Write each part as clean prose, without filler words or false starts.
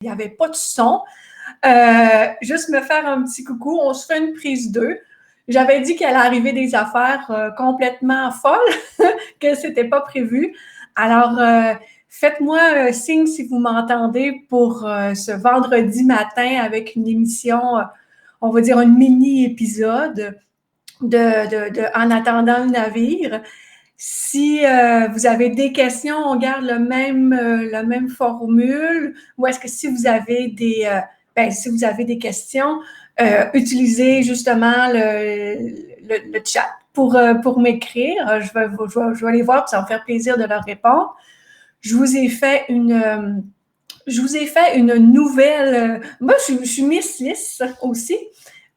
il n'y avait pas de son. Juste me faire un petit coucou. On se fait une prise 2. J'avais dit qu'il allait arriver des affaires complètement folles, que c'était pas prévu. Alors, faites-moi signe si vous m'entendez pour ce vendredi matin avec une émission, on va dire un mini-épisode de En attendant le navire. Si vous avez des questions, on garde la même formule. Ou est-ce que si vous avez des questions, utilisez justement le chat pour m'écrire. Je vais aller voir, puis ça va me faire plaisir de leur répondre. Je vous ai fait une nouvelle. Moi, je suis Miss Lys aussi.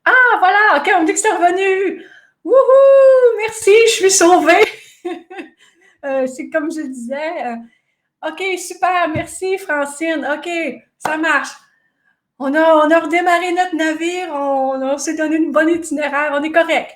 Ah, voilà, OK, on me dit que c'est revenu. Wouhou! Merci, je suis sauvée. C'est comme je disais. OK, super, merci Francine. OK, ça marche. On a redémarré notre navire, on s'est donné une bonne itinéraire, on est correct.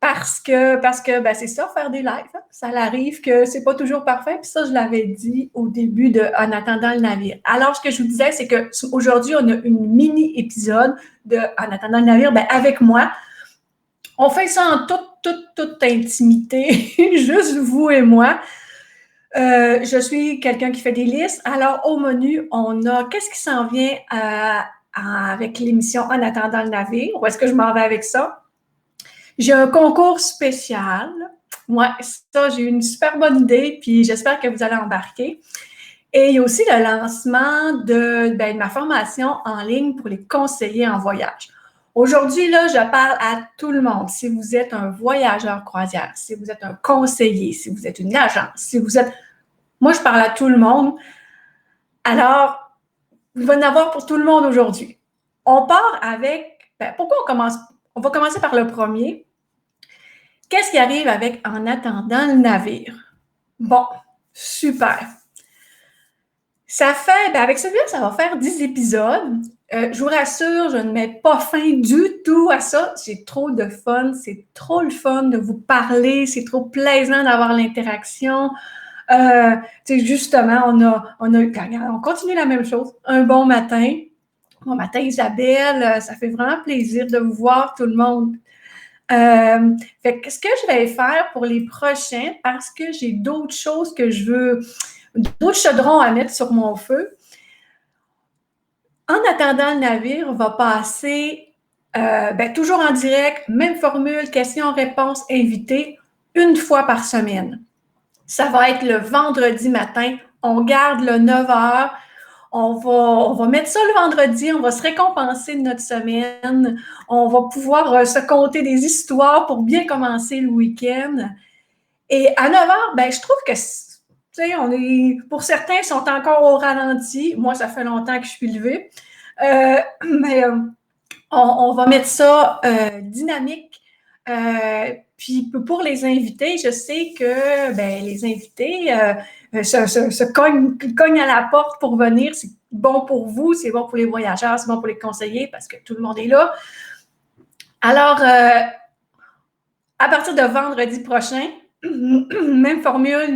Parce que c'est ça, faire des lives. Hein? Ça arrive que c'est pas toujours parfait. Puis ça, je l'avais dit au début de En attendant le navire. Alors, ce que je vous disais, c'est qu'aujourd'hui, on a une mini-épisode de En attendant le navire, avec moi. On fait ça en toute intimité, juste vous et moi. Je suis quelqu'un qui fait des listes. Alors, au menu, on a qu'est-ce qui s'en vient avec l'émission En attendant le navire? Où est-ce que je m'en vais avec ça? J'ai un concours spécial. Ouais, ça, j'ai une super bonne idée, puis j'espère que vous allez embarquer. Et il y a aussi le lancement de ma formation en ligne pour les conseillers en voyage. Aujourd'hui, là, je parle à tout le monde. Si vous êtes un voyageur croisière, si vous êtes un conseiller, si vous êtes une agence, si vous êtes... Moi, je parle à tout le monde. Alors, il va y en avoir pour tout le monde aujourd'hui. On part avec... pourquoi on commence? On va commencer par le premier. Qu'est-ce qui arrive avec En attendant le navire? Bon, super. Ça fait, avec celui-là, ça va faire 10 épisodes. Je vous rassure, je ne mets pas fin du tout à ça. J'ai trop de fun. C'est trop le fun de vous parler. C'est trop plaisant d'avoir l'interaction. Justement, on continue la même chose. Un bon matin. Bon matin, Isabelle. Ça fait vraiment plaisir de vous voir, tout le monde. Fait que ce que je vais faire pour les prochains, parce que j'ai d'autres choses que je veux, d'autres chaudrons à mettre sur mon feu. En attendant le navire, on va passer toujours en direct, même formule, questions-réponses, invités, une fois par semaine. Ça va être le vendredi matin. On garde le 9h. On va mettre ça le vendredi, on va se récompenser de notre semaine, on va pouvoir se conter des histoires pour bien commencer le week-end. Et à 9h, je trouve que, pour certains, ils sont encore au ralenti. Moi, ça fait longtemps que je suis levée. On va mettre ça dynamique. Puis pour les invités, je sais que les invités se cognent à la porte pour venir. C'est bon pour vous, c'est bon pour les voyageurs, c'est bon pour les conseillers parce que tout le monde est là. Alors, à partir de vendredi prochain, même formule,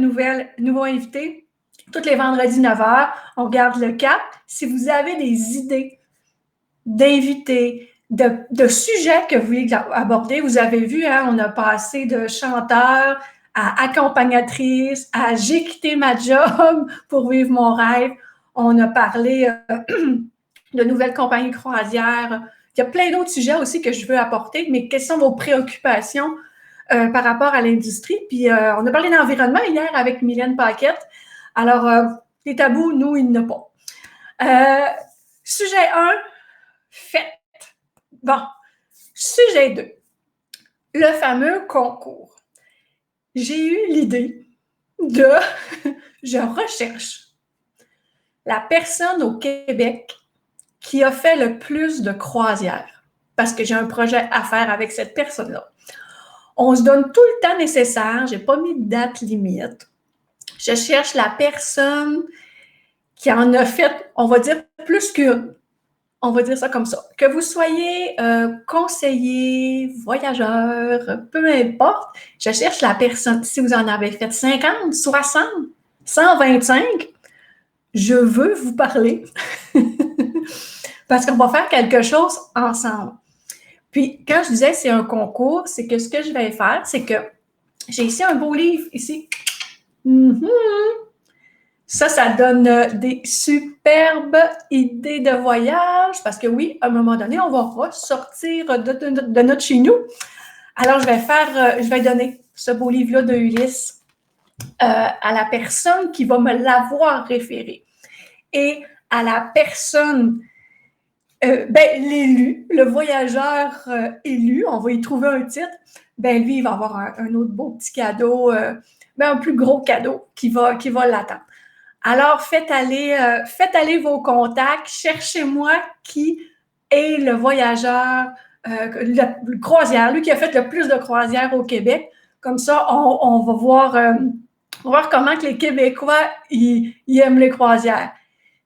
nouveau invité, tous les vendredis 9h, on garde le cap. Si vous avez des idées d'invités, de sujets que vous voulez aborder. Vous avez vu, hein, on a passé de chanteur à accompagnatrice, à j'ai quitté ma job pour vivre mon rêve. On a parlé de nouvelles compagnies croisières. Il y a plein d'autres sujets aussi que je veux apporter, mais quelles sont vos préoccupations par rapport à l'industrie? Puis on a parlé d'environnement hier avec Mylène Paquette. Alors, les tabous, nous, il n'y en a pas. Sujet 1, fait. Bon, sujet 2, le fameux concours. J'ai eu l'idée je recherche la personne au Québec qui a fait le plus de croisières parce que j'ai un projet à faire avec cette personne-là. On se donne tout le temps nécessaire, je n'ai pas mis de date limite. Je cherche la personne qui en a fait, on va dire, plus qu'une. On va dire ça comme ça. Que vous soyez conseiller, voyageur, peu importe, je cherche la personne. Si vous en avez fait 50, 60, 125, je veux vous parler. parce qu'on va faire quelque chose ensemble. Puis, quand je disais c'est un concours, c'est que ce que je vais faire, c'est que j'ai ici un beau livre, ici. Ça donne des superbes idées de voyage, parce que oui, à un moment donné, on va ressortir de notre chez nous. Alors, je vais donner ce beau livre-là de Ulysse à la personne qui va me l'avoir référé. Et à la personne, l'élu, le voyageur élu, on va y trouver un titre, lui, il va avoir un autre beau petit cadeau, un plus gros cadeau qui va l'attendre. Alors, faites aller vos contacts, cherchez-moi qui est le voyageur, le croisière, lui qui a fait le plus de croisières au Québec. Comme ça, on va voir comment que les Québécois ils aiment les croisières.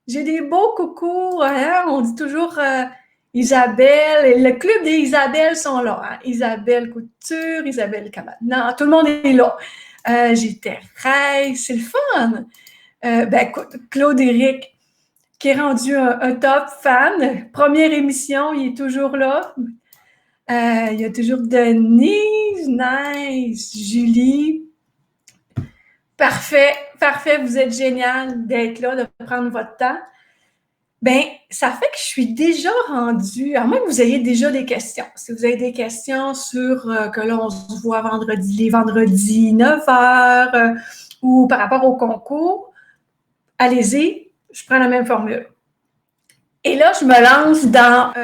J'ai des beaux coucous, hein? On dit toujours Isabelle, le club des Isabelles sont là. Hein? Isabelle Couture, Isabelle Cabanan, tout le monde est là. J'ai Thérèse, c'est le fun. Écoute, Claude-Éric, qui est rendu un top fan. Première émission, il est toujours là. Il y a toujours Denise, nice, Julie. Parfait, vous êtes génial d'être là, de prendre votre temps. Ça fait que je suis déjà rendue, à moins que vous ayez déjà des questions. Si vous avez des questions sur que là, on se voit les vendredis 9h ou par rapport au concours, allez-y, je prends la même formule. Et là, je me lance dans...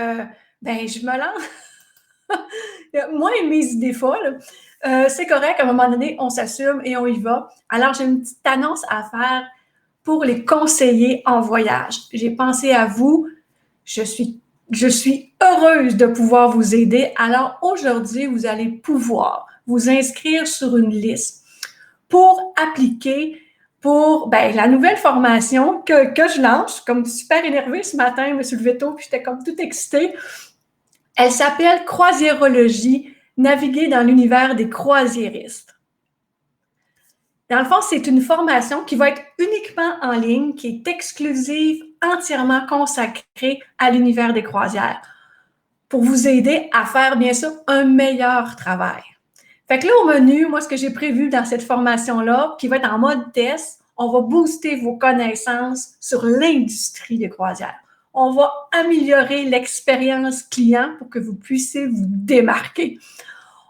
Moi et mes idées folles, c'est correct, à un moment donné, on s'assume et on y va. Alors, j'ai une petite annonce à faire pour les conseillers en voyage. J'ai pensé à vous. Je suis heureuse de pouvoir vous aider. Alors, aujourd'hui, vous allez pouvoir vous inscrire sur une liste pour appliquer pour la nouvelle formation que je lance. Je suis comme super énervée ce matin, je me suis levée tôt, puis j'étais comme toute excitée. Elle s'appelle Croisiérologie, naviguer dans l'univers des croisiéristes. Dans le fond, c'est une formation qui va être uniquement en ligne, qui est exclusive, entièrement consacrée à l'univers des croisières, pour vous aider à faire, bien sûr, un meilleur travail. Fait que là, au menu, moi, ce que j'ai prévu dans cette formation-là, qui va être en mode test, on va booster vos connaissances sur l'industrie des croisières. On va améliorer l'expérience client pour que vous puissiez vous démarquer.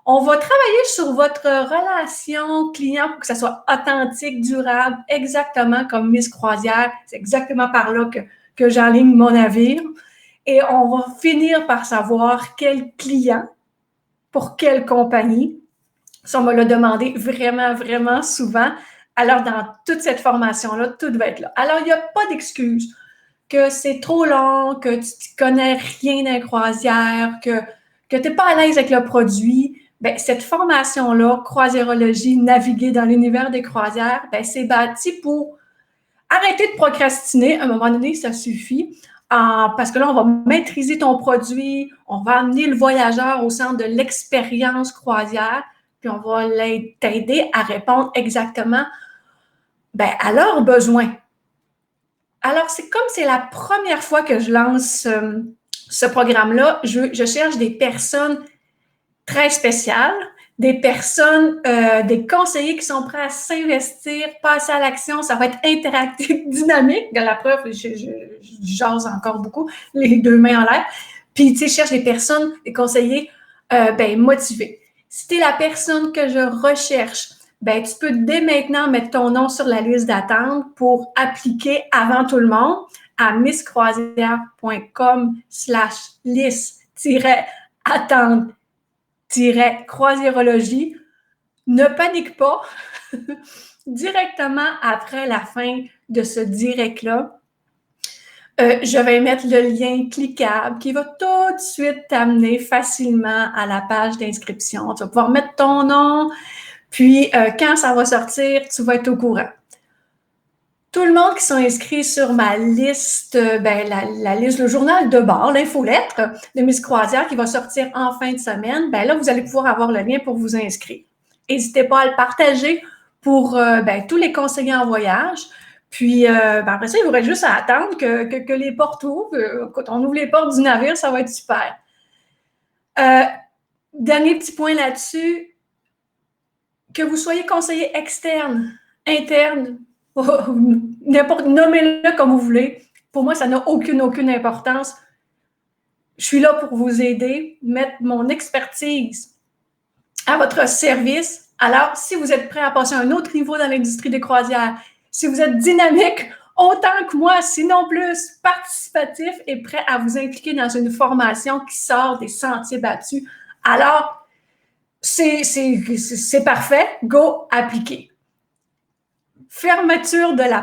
On va travailler sur votre relation client pour que ça soit authentique, durable, exactement comme Miss Croisière. C'est exactement par là que j'enligne mon navire. Et on va finir par savoir quel client, pour quelle compagnie. Ça, on me l'a demandé vraiment, vraiment souvent. Alors, dans toute cette formation-là, tout va être là. Alors, il n'y a pas d'excuse que c'est trop long, que tu ne connais rien d'un croisière, que tu n'es pas à l'aise avec le produit. Cette formation-là, croisiérologie, naviguer dans l'univers des croisières, c'est bâti pour arrêter de procrastiner. À un moment donné, ça suffit. Parce que là, on va maîtriser ton produit, on va amener le voyageur au centre de l'expérience croisière, puis on va t'aider à répondre exactement à leurs besoins. Alors, c'est comme c'est la première fois que je lance ce programme-là, je cherche des personnes très spéciales, des personnes, des conseillers qui sont prêts à s'investir, passer à l'action. Ça va être interactif, dynamique. La preuve, je jase encore beaucoup, les deux mains en l'air. Puis, tu sais, je cherche des personnes, des conseillers motivés. Si tu es la personne que je recherche, tu peux dès maintenant mettre ton nom sur la liste d'attente pour appliquer avant tout le monde à misscroisière.com/liste-attente-croisiérologie. Ne panique pas. Directement après la fin de ce direct-là, je vais mettre le lien cliquable qui va tout de suite t'amener facilement à la page d'inscription. Tu vas pouvoir mettre ton nom, puis quand ça va sortir, tu vas être au courant. Tout le monde qui sont inscrits sur ma liste, la liste, le journal de bord, l'infolettre de Miss Croisière qui va sortir en fin de semaine, là, vous allez pouvoir avoir le lien pour vous inscrire. N'hésitez pas à le partager pour tous les conseillers en voyage. Puis, après ça, il vous reste juste à attendre que les portes ouvrent. Quand on ouvre les portes du navire, ça va être super. Dernier petit point là-dessus, que vous soyez conseiller externe, interne, nommez-le comme vous voulez. Pour moi, ça n'a aucune importance. Je suis là pour vous aider, mettre mon expertise à votre service. Alors, si vous êtes prêt à passer à un autre niveau dans l'industrie des croisières, si vous êtes dynamique autant que moi, sinon plus, participatif et prêt à vous impliquer dans une formation qui sort des sentiers battus, alors c'est parfait. Go, appliquer. Fermeture de la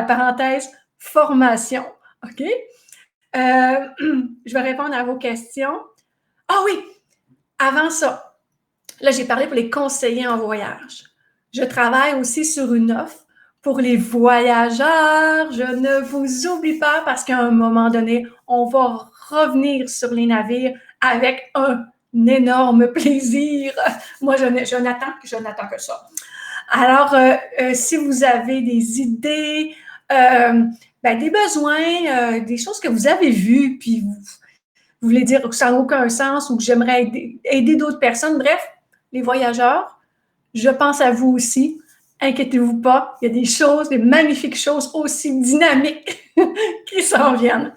parenthèse formation. OK? Je vais répondre à vos questions. Ah oui! Avant ça, là, j'ai parlé pour les conseillers en voyage. Je travaille aussi sur une offre pour les voyageurs. Je ne vous oublie pas parce qu'à un moment donné, on va revenir sur les navires avec un énorme plaisir. Moi, je n'attends que ça. Alors, si vous avez des idées, des besoins, des choses que vous avez vues, puis vous voulez dire que ça n'a aucun sens ou que j'aimerais aider d'autres personnes, bref, les voyageurs, je pense à vous aussi. Inquiétez-vous pas, il y a des choses, des magnifiques choses aussi dynamiques qui s'en viennent.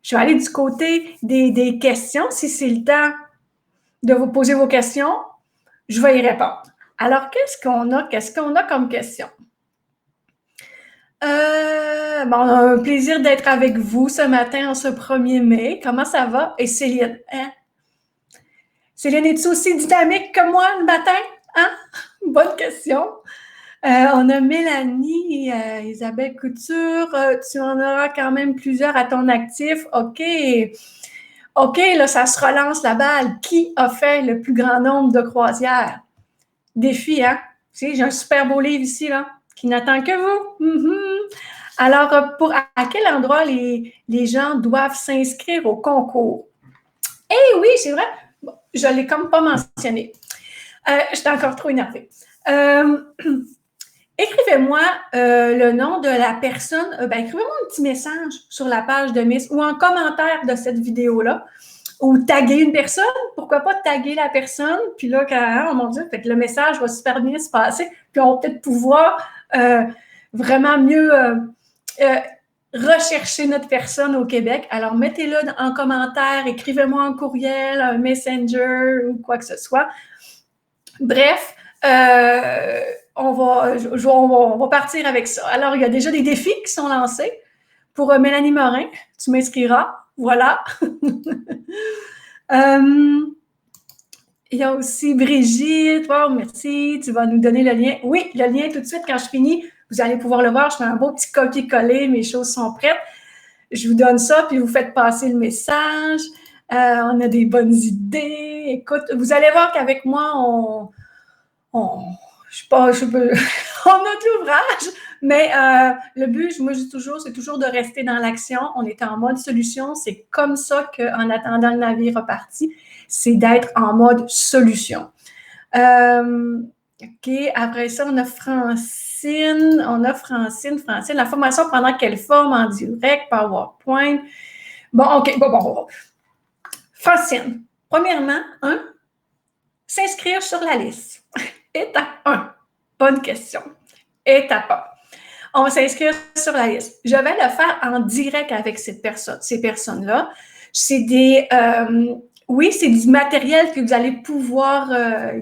Je vais aller du côté des questions. Si c'est le temps de vous poser vos questions, je vais y répondre. Alors, qu'est-ce qu'on a comme question? On a un plaisir d'être avec vous ce matin, en ce 1er mai. Comment ça va? Et Céline, hein? Céline, es-tu aussi dynamique que moi le matin? Hein? Bonne question. On a Mélanie, Isabelle Couture. Tu en auras quand même plusieurs à ton actif. OK, là, ça se relance la balle. Qui a fait le plus grand nombre de croisières? Défi, hein? Tu sais, j'ai un super beau livre ici, là, qui n'attend que vous. Alors, à quel endroit les gens doivent s'inscrire au concours? Eh oui, c'est vrai. Bon, je ne l'ai comme pas mentionné. J'étais encore trop énervée. Écrivez-moi le nom de la personne. Écrivez-moi un petit message sur la page de Miss ou en commentaire de cette vidéo-là. Ou taguer une personne. Pourquoi pas taguer la personne? Puis là, oh mon Dieu, fait que le message va super bien se passer. Puis on va peut-être pouvoir vraiment mieux rechercher notre personne au Québec. Alors, mettez-le en commentaire, écrivez-moi un courriel, un messenger ou quoi que ce soit. Bref, on va partir avec ça. Alors, il y a déjà des défis qui sont lancés. Pour Mélanie Morin, tu m'inscriras. Voilà. Il y a aussi Brigitte. Wow, merci. Tu vas nous donner le lien. Oui, le lien tout de suite quand je finis. Vous allez pouvoir le voir. Je fais un beau petit copier-coller. Mes choses sont prêtes. Je vous donne ça, puis vous faites passer le message. On a des bonnes idées. Écoute, vous allez voir qu'avec moi, on a de l'ouvrage, mais le but, moi je dis toujours, c'est toujours de rester dans l'action. On est en mode solution. C'est comme ça qu'en attendant le navire reparti, c'est d'être en mode solution. OK, après ça, on a Francine. La formation pendant quelle forme? En direct, PowerPoint. Bon, OK, bon. Francine, premièrement, s'inscrire sur la liste. Étape 1. Bonne question. Étape 1. On va s'inscrire sur la liste. Je vais le faire en direct avec ces personnes-là. C'est c'est du matériel que vous allez pouvoir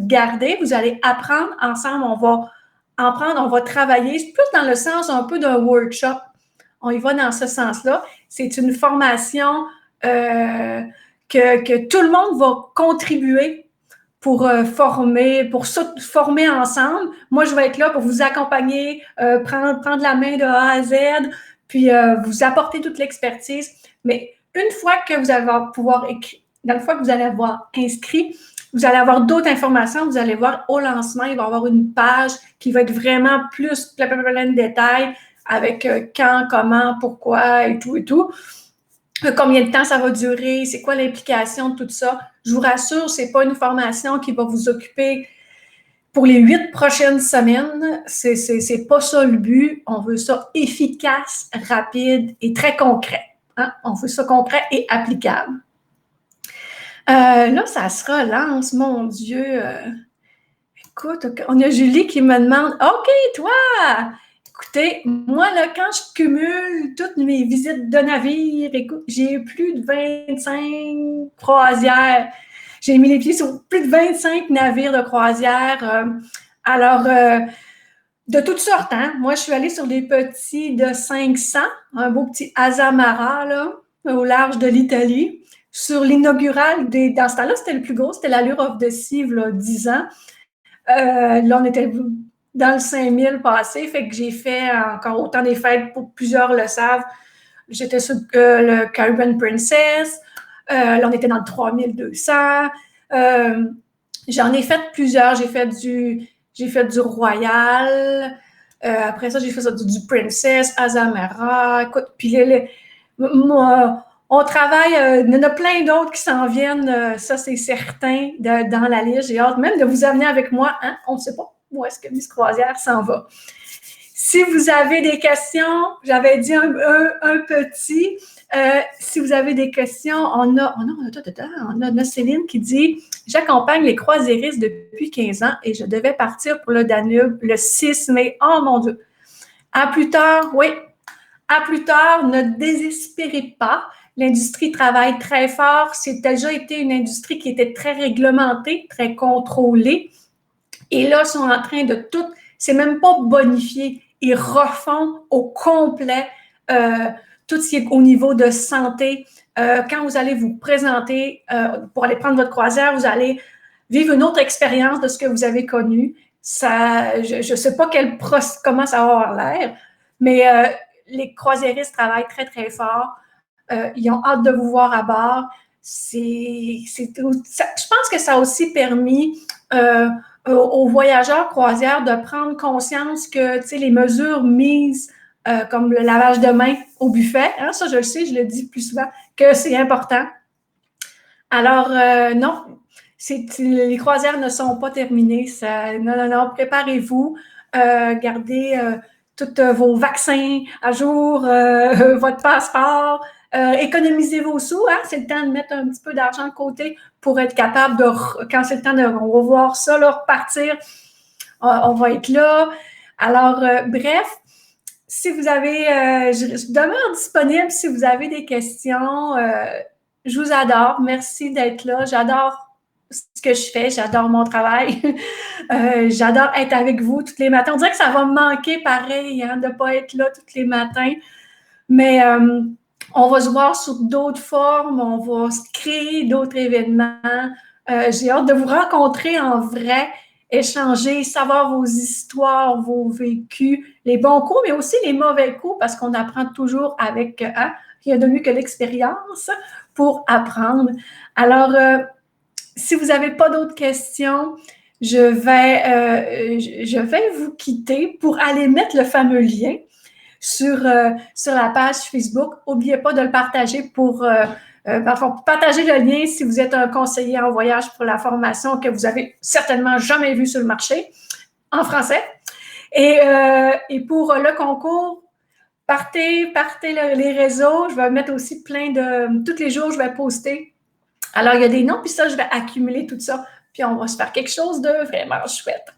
garder. Vous allez apprendre ensemble. On va travailler. C'est plus dans le sens un peu d'un workshop. On y va dans ce sens-là. C'est une formation que tout le monde va contribuer pour se former ensemble. Moi, je vais être là pour vous accompagner, prendre la main de A à Z, puis vous apporter toute l'expertise. Mais une fois que vous allez pouvoir écrire, une fois que vous allez avoir inscrit, vous allez avoir d'autres informations. Vous allez voir au lancement, il va y avoir une page qui va être vraiment plus plein de détails avec quand, comment, pourquoi et tout. Combien de temps ça va durer, c'est quoi l'implication de tout ça. Je vous rassure, ce n'est pas une formation qui va vous occuper pour les 8 prochaines semaines, c'est pas ça le but. On veut ça efficace, rapide et très concret. Hein? On veut ça concret et applicable. Là, ça se relance, mon Dieu. Écoute, on a Julie qui me demande, OK, toi, écoutez, moi, là, quand je cumule toutes mes visites de navire, écoute, j'ai plus de 25 croisières. J'ai mis les pieds sur plus de 25 navires de croisière. De toutes sortes, hein. Moi, je suis allée sur des petits de 500, un beau petit Azamara, là, au large de l'Italie. Sur l'inaugural, dans ce temps-là, c'était le plus gros, c'était l'Allure of the Sea, là, 10 ans. Là, on était dans le 5000 passé, fait que j'ai fait encore autant des fêtes, pour plusieurs le savent. J'étais sur le Caribbean Princess. Là, on était dans le 3200. J'en ai fait plusieurs. J'ai fait du Royal. Après ça, j'ai fait ça du Princess, Azamara. Écoute, puis moi, on travaille, il y en a plein d'autres qui s'en viennent, ça c'est certain, dans la liste. J'ai hâte même de vous amener avec moi. Hein? On ne sait pas où est-ce que Miss Croisière s'en va. Si vous avez des questions, j'avais dit un petit. Si vous avez des questions, on a Céline qui dit « J'accompagne les croisiéristes depuis 15 ans et je devais partir pour le Danube le 6 mai. Oh mon Dieu! À plus tard, oui. À plus tard, ne désespérez pas. L'industrie travaille très fort. C'est déjà été une industrie qui était très réglementée, très contrôlée. Et là, ils sont en train de tout, c'est même pas bonifié. Ils refont au complet tout ce qui est au niveau de santé. Quand vous allez vous présenter pour aller prendre votre croisière, vous allez vivre une autre expérience de ce que vous avez connu. Ça, je ne sais pas comment ça va avoir l'air, mais les croisiéristes travaillent très, très fort. Ils ont hâte de vous voir à bord. Je pense que ça a aussi permis aux voyageurs croisières de prendre conscience que les mesures mises comme le lavage de mains au buffet, hein, ça je le sais, je le dis plus souvent, que c'est important. Alors non, les croisières ne sont pas terminées. Non, préparez-vous, gardez tous vos vaccins à jour, votre passeport, économisez vos sous, hein, c'est le temps de mettre un petit peu d'argent de côté pour être capable quand c'est le temps on va voir ça, là, repartir, on va être là. Alors, bref, si vous avez, je demeure disponible si vous avez des questions. Je vous adore. Merci d'être là. J'adore ce que je fais. J'adore mon travail. J'adore être avec vous tous les matins. On dirait que ça va me manquer pareil, hein, de ne pas être là tous les matins. Mais on va se voir sous d'autres formes. On va se créer d'autres événements. J'ai hâte de vous rencontrer en vrai, échanger, savoir vos histoires, vos vécus, les bons coups, mais aussi les mauvais coups, parce qu'on apprend toujours avec rien de mieux que l'expérience pour apprendre. Alors, si vous n'avez pas d'autres questions, je vais vous quitter pour aller mettre le fameux lien sur la page Facebook. N'oubliez pas de le partager pour partager le lien si vous êtes un conseiller en voyage pour la formation que vous avez certainement jamais vu sur le marché en français. Et pour le concours, partez les réseaux. Je vais mettre aussi tous les jours, je vais poster. Alors, il y a des noms, puis ça, je vais accumuler tout ça, puis on va se faire quelque chose de vraiment chouette.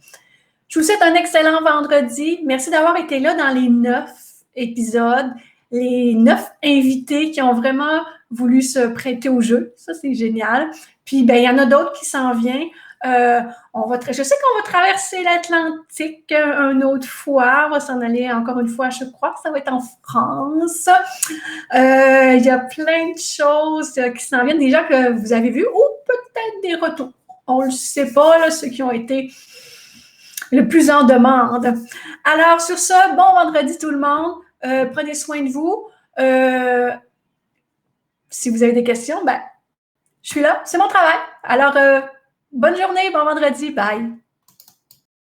Je vous souhaite un excellent vendredi. Merci d'avoir été là dans les 9 épisodes, les 9 invités qui ont vraiment voulu se prêter au jeu. Ça, c'est génial. Puis, il y en a d'autres qui s'en viennent. Je sais qu'on va traverser l'Atlantique une autre fois. On va s'en aller encore une fois, je crois que ça va être en France. Il y a plein de choses qui s'en viennent, des gens que vous avez vus ou peut-être des retours. On ne le sait pas, là, ceux qui ont été le plus en demande. Alors, sur ce, bon vendredi tout le monde. Prenez soin de vous. Si vous avez des questions, je suis là. C'est mon travail. Alors, bonne journée, bon vendredi. Bye.